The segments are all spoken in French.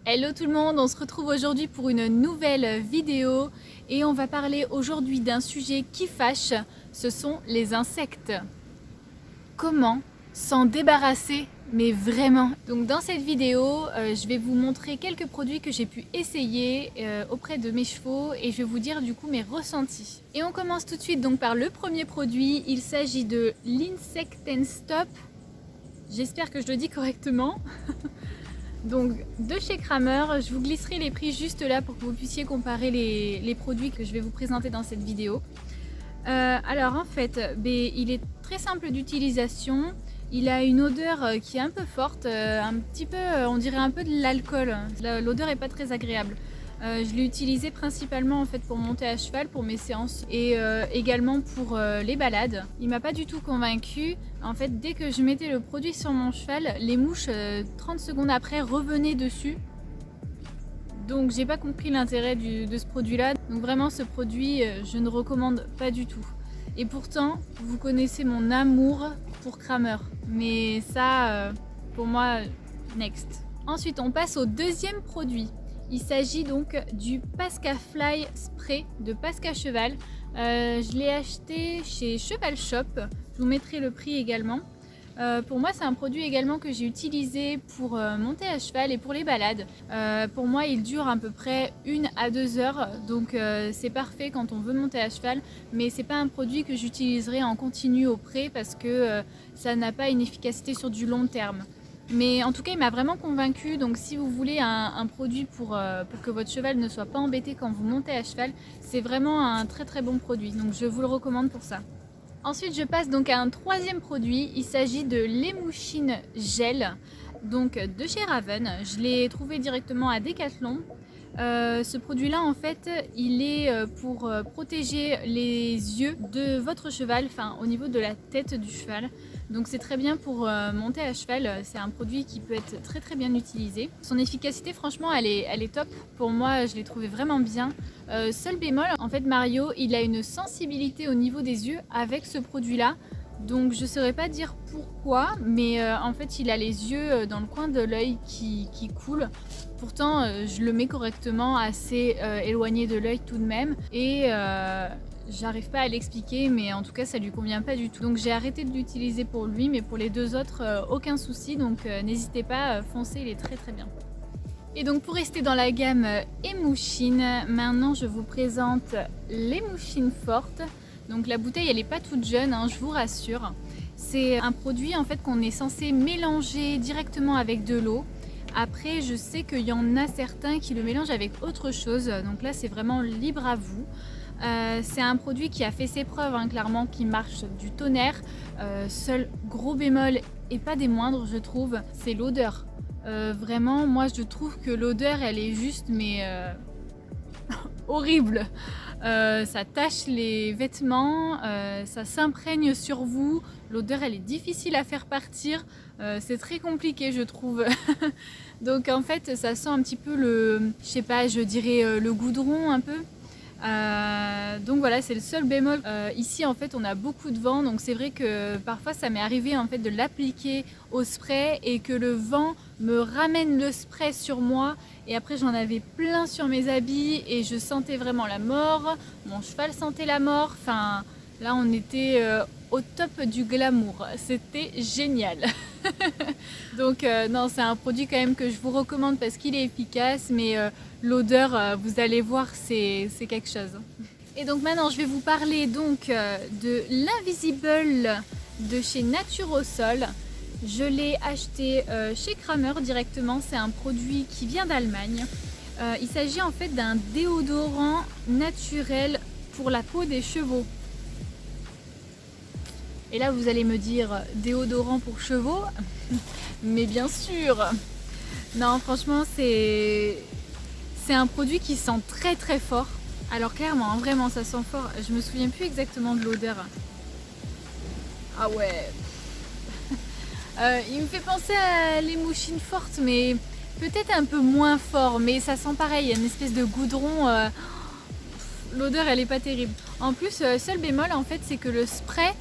Hello tout le monde, on se retrouve aujourd'hui pour une nouvelle vidéo et on va parler aujourd'hui d'un sujet qui fâche, ce sont les insectes. Comment s'en débarrasser, mais vraiment. Donc dans cette vidéo, je vais vous montrer quelques produits que j'ai pu essayer auprès de mes chevaux et je vais vous dire du coup mes ressentis. Et on commence tout de suite donc par le premier produit, il s'agit de l'Insect & Stop. J'espère que je le dis correctement. Donc de chez Kramer, je vous glisserai les prix juste là pour que vous puissiez comparer les produits que je vais vous présenter dans cette vidéo. Alors en fait, il est très simple d'utilisation, il a une odeur qui est un peu forte, un petit peu, on dirait un peu de l'alcool, l'odeur n'est pas très agréable. Je l'ai utilisé principalement en fait pour monter à cheval, pour mes séances et également pour les balades. Il m'a pas du tout convaincue. En fait, dès que je mettais le produit sur mon cheval, les mouches 30 secondes après revenaient dessus. Donc j'ai pas compris l'intérêt de ce produit là. Donc vraiment ce produit je ne recommande pas du tout. Et pourtant vous connaissez mon amour pour Kramer. Mais ça pour moi next. Ensuite on passe au deuxième produit. Il s'agit donc du Pasca Fly Spray de Pasca Cheval. Je l'ai acheté chez Cheval Shop. Je vous mettrai le prix également. Pour moi, c'est un produit également que j'ai utilisé pour monter à cheval et pour les balades. Pour moi, il dure à peu près 1 à 2 heures. Donc c'est parfait quand on veut monter à cheval. Mais c'est pas un produit que j'utiliserai en continu au pré parce que ça n'a pas une efficacité sur du long terme. Mais en tout cas, il m'a vraiment convaincue. Donc si vous voulez un produit pour que votre cheval ne soit pas embêté quand vous montez à cheval, c'est vraiment un très très bon produit. Donc je vous le recommande pour ça. Ensuite, je passe donc à un troisième produit. Il s'agit de l'Emouchine Gel, donc de chez Raven. Je l'ai trouvé directement à Decathlon. Ce produit-là, en fait, il est pour protéger les yeux de votre cheval, enfin au niveau de la tête du cheval. Donc c'est très bien pour monter à cheval, c'est un produit qui peut être très très bien utilisé. Son efficacité, franchement, elle est top. Pour moi, je l'ai trouvé vraiment bien. Seul bémol, en fait, Mario, il a une sensibilité au niveau des yeux avec ce produit-là. Donc je ne saurais pas dire pourquoi, mais en fait il a les yeux dans le coin de l'œil qui coulent. Pourtant je le mets correctement, assez éloigné de l'œil tout de même. Et j'arrive pas à l'expliquer, mais en tout cas ça lui convient pas du tout. Donc j'ai arrêté de l'utiliser pour lui, mais pour les deux autres aucun souci. Donc n'hésitez pas, foncez, il est très très bien. Et donc pour rester dans la gamme Emouchine, maintenant je vous présente l'Emouchine Forte. Donc la bouteille elle n'est pas toute jeune, hein, je vous rassure. C'est un produit en fait qu'on est censé mélanger directement avec de l'eau. Après je sais qu'il y en a certains qui le mélangent avec autre chose, donc là c'est vraiment libre à vous. C'est un produit qui a fait ses preuves, hein, clairement, qui marche du tonnerre. Seul gros bémol et pas des moindres je trouve, c'est l'odeur. Vraiment moi je trouve que l'odeur elle est juste mais horrible. Ça tache les vêtements, ça s'imprègne sur vous, l'odeur elle est difficile à faire partir, c'est très compliqué je trouve. Donc en fait ça sent un petit peu je sais pas, je dirais le goudron un peu. Donc voilà, c'est le seul bémol. Ici en fait on a beaucoup de vent, donc c'est vrai que parfois ça m'est arrivé en fait de l'appliquer au spray et que le vent me ramène le spray sur moi et après j'en avais plein sur mes habits et je sentais vraiment la mort, mon cheval sentait la mort, enfin là on était au top du glamour, c'était génial. Donc non, c'est un produit quand même que je vous recommande parce qu'il est efficace, mais l'odeur, vous allez voir, c'est quelque chose. Et donc maintenant je vais vous parler donc de l'Invisible de chez Nature au Sol. Je l'ai acheté chez Kramer directement, c'est un produit qui vient d'Allemagne. Il s'agit en fait d'un déodorant naturel pour la peau des chevaux. Et là vous allez me dire, déodorant pour chevaux? Mais bien sûr! Non, franchement c'est un produit qui sent très très fort. Alors clairement, hein, vraiment ça sent fort. Je me souviens plus exactement de l'odeur. Ah ouais. Il me fait penser à l'Emouchine Forte, mais peut-être un peu moins fort. Mais ça sent pareil, une espèce de goudron. L'odeur elle est pas terrible. En plus, seul bémol en fait, c'est que le spray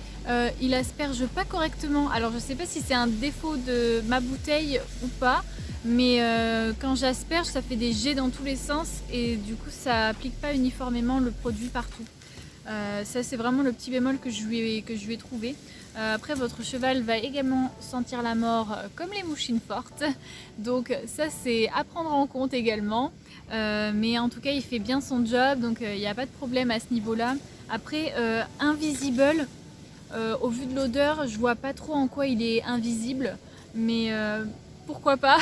il asperge pas correctement. Alors je sais pas si c'est un défaut de ma bouteille ou pas, mais quand j'asperge ça fait des jets dans tous les sens et du coup ça applique pas uniformément le produit partout. Ça c'est vraiment le petit bémol que je lui ai trouvé. Après votre cheval va également sentir la mort comme les mouchines fortes, donc ça c'est à prendre en compte également. Mais en tout cas il fait bien son job, donc il n'y a pas de problème à ce niveau là. Après invisible, au vu de l'odeur je vois pas trop en quoi il est invisible, mais pourquoi pas.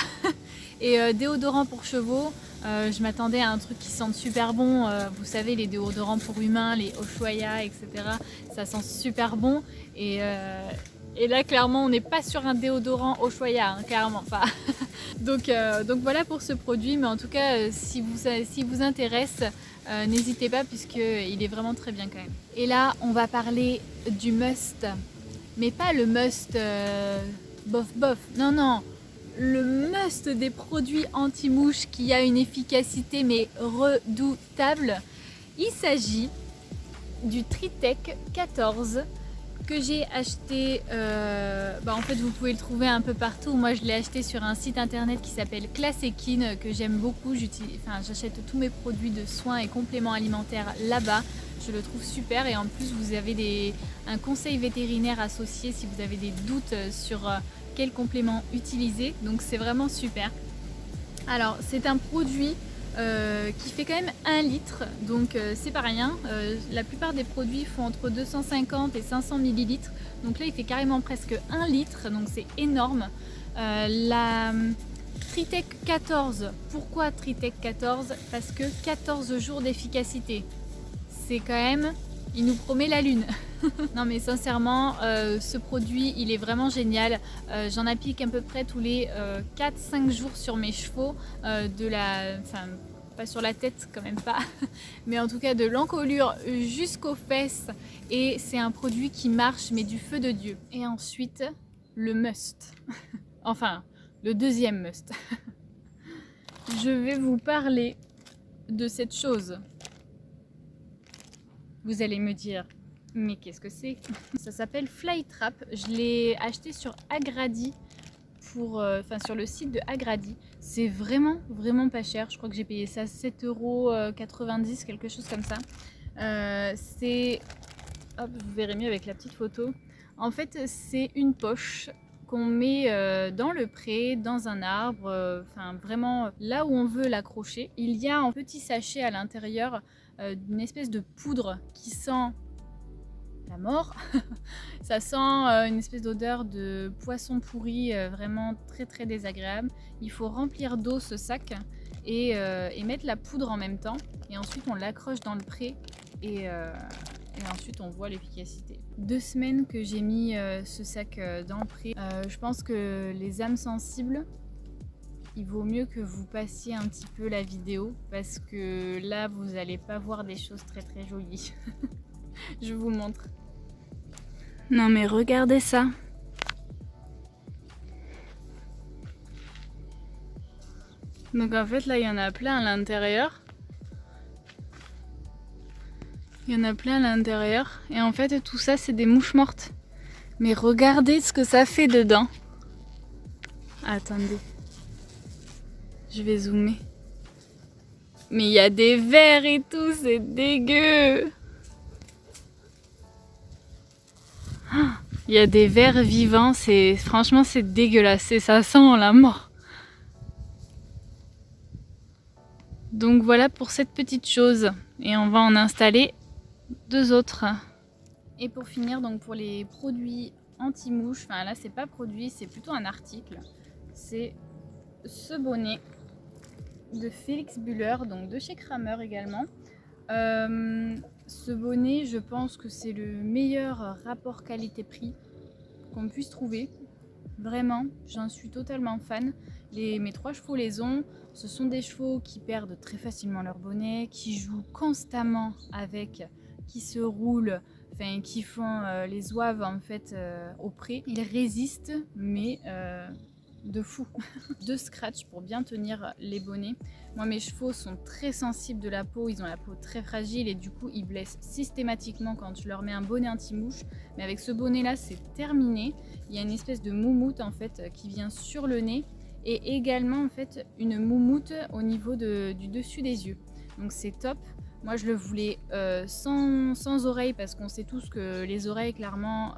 Et déodorant pour chevaux, je m'attendais à un truc qui sente super bon, vous savez les déodorants pour humains, les Ushuaïa, etc. Ça sent super bon et là clairement on n'est pas sur un déodorant Ushuaïa, hein, clairement pas. donc voilà pour ce produit, mais en tout cas si vous intéresse, n'hésitez pas puisqu'il est vraiment très bien quand même. Et là on va parler du must, mais pas le must bof bof, non, le must des produits anti-mouches qui a une efficacité mais redoutable. Il s'agit du Tritech 14 que j'ai acheté, en fait vous pouvez le trouver un peu partout. Moi je l'ai acheté sur un site internet qui s'appelle Classekin, que j'aime beaucoup. J'achète tous mes produits de soins et compléments alimentaires là-bas. Je le trouve super et en plus vous avez un conseil vétérinaire associé si vous avez des doutes sur quel complément utiliser, donc c'est vraiment super. Alors c'est un produit qui fait quand même 1 litre, donc c'est pas rien. La plupart des produits font entre 250 et 500 millilitres, donc là il fait carrément presque 1 litre, donc c'est énorme. La Tritech 14, pourquoi Tritech 14? Parce que 14 jours d'efficacité, c'est quand même, il nous promet la lune. Non mais sincèrement, ce produit il est vraiment génial. J'en applique à peu près tous les 4-5 jours sur mes chevaux, pas sur la tête quand même pas, mais en tout cas de l'encolure jusqu'aux fesses, et c'est un produit qui marche mais du feu de Dieu. Et ensuite le must, enfin le deuxième must. Je vais vous parler de cette chose. Vous allez me dire, mais qu'est-ce que c'est? Ça s'appelle Flytrap. Je l'ai acheté sur Agradi, sur le site de Agradi. C'est vraiment pas cher. Je crois que j'ai payé ça 7,90 €, quelque chose comme ça. Vous verrez mieux avec la petite photo. En fait, c'est une poche qu'on met dans le pré, dans un arbre, vraiment là où on veut l'accrocher. Il y a un petit sachet à l'intérieur d'une espèce de poudre qui sent la mort. Ça sent une espèce d'odeur de poisson pourri, vraiment très désagréable. Il faut remplir d'eau ce sac et mettre la poudre en même temps, et ensuite on l'accroche dans le pré et ensuite on voit l'efficacité. 2 semaines que j'ai mis ce sac dans le pré. Je pense que les âmes sensibles, il vaut mieux que vous passiez un petit peu la vidéo, parce que là vous n'allez pas voir des choses très jolies. Je vous montre. Non mais regardez ça. Donc en fait là il y en a plein à l'intérieur. Il y en a plein à l'intérieur. Et en fait tout ça c'est des mouches mortes. Mais regardez ce que ça fait dedans. Attendez. Je vais zoomer. Mais il y a des vers et tout, c'est dégueu. Il y a des vers vivants, franchement c'est dégueulasse et ça sent la mort. Donc voilà pour cette petite chose, et on va en installer 2 autres. Et pour finir, donc pour les produits anti-mouches, là c'est pas produit, c'est plutôt un article. C'est ce bonnet de Félix Buller, donc de chez Kramer également. Ce bonnet, je pense que c'est le meilleur rapport qualité-prix qu'on puisse trouver. Vraiment, j'en suis totalement fan. Mes 3 chevaux les ont. Ce sont des chevaux qui perdent très facilement leur bonnet, qui jouent constamment avec, qui se roulent, qui font les zouaves en fait au pré. Ils résistent, mais de fou. 2 scratchs pour bien tenir les bonnets. Moi mes chevaux sont très sensibles de la peau, ils ont la peau très fragile et du coup ils blessent systématiquement quand je leur mets un bonnet anti-mouche. Mais avec ce bonnet là c'est terminé. Il y a une espèce de moumoute en fait qui vient sur le nez et également en fait une moumoute au niveau du dessus des yeux. Donc c'est top. Moi je le voulais sans oreilles parce qu'on sait tous que les oreilles clairement,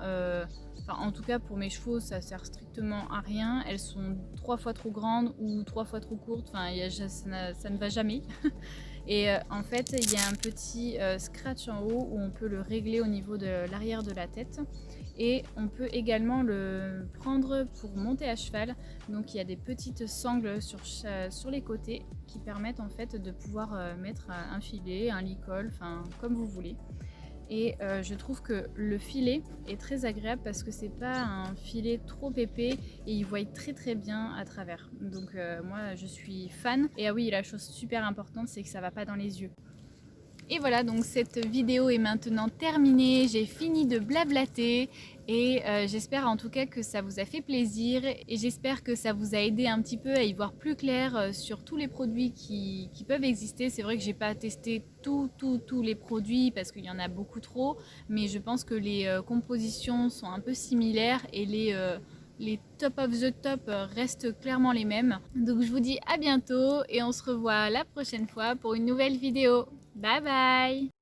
en tout cas pour mes chevaux ça sert strictement à rien. Elles sont 3 fois trop grandes ou 3 fois trop courtes, ça ne va jamais. Et en fait il y a un petit scratch en haut où on peut le régler au niveau de l'arrière de la tête. Et on peut également le prendre pour monter à cheval. Donc il y a des petites sangles sur les côtés qui permettent en fait de pouvoir mettre un filet, un licol, enfin comme vous voulez. Et je trouve que le filet est très agréable parce que c'est pas un filet trop épais et il voit très très bien à travers. Donc moi je suis fan. Et ah oui, la chose super importante c'est que ça va pas dans les yeux. Et voilà, donc cette vidéo est maintenant terminée, j'ai fini de blablater et j'espère en tout cas que ça vous a fait plaisir et j'espère que ça vous a aidé un petit peu à y voir plus clair sur tous les produits qui peuvent exister. C'est vrai que j'ai pas testé tous les produits parce qu'il y en a beaucoup trop, mais je pense que les compositions sont un peu similaires et les top of the top restent clairement les mêmes. Donc je vous dis à bientôt et on se revoit la prochaine fois pour une nouvelle vidéo. Bye bye!